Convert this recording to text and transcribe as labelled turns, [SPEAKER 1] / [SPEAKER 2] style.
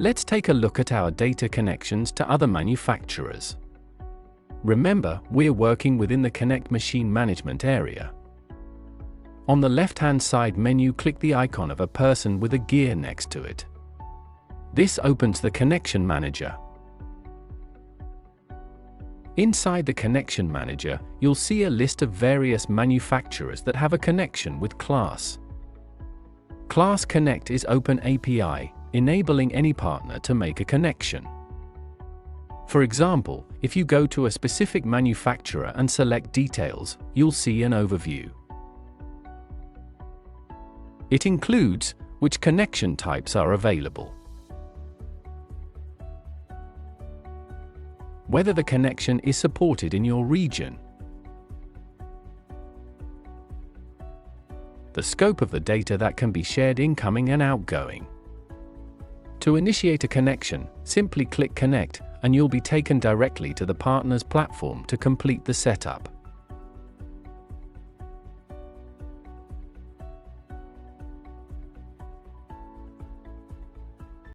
[SPEAKER 1] Let's take a look at our data connections to other manufacturers. Remember, we're working within the Connect Machine Management area. On the left-hand side menu, click the icon of a person with a gear next to it. This opens the Connection Manager. Inside the Connection Manager, you'll see a list of various manufacturers that have a connection with Class. Class Connect is open API, enabling any partner to make a connection. For example, if you go to a specific manufacturer and select Details, you'll see an overview. It includes which connection types are available, whether the connection is supported in your region, the scope of the data that can be shared incoming and outgoing. To initiate a connection, simply click Connect, and you'll be taken directly to the partner's platform to complete the setup.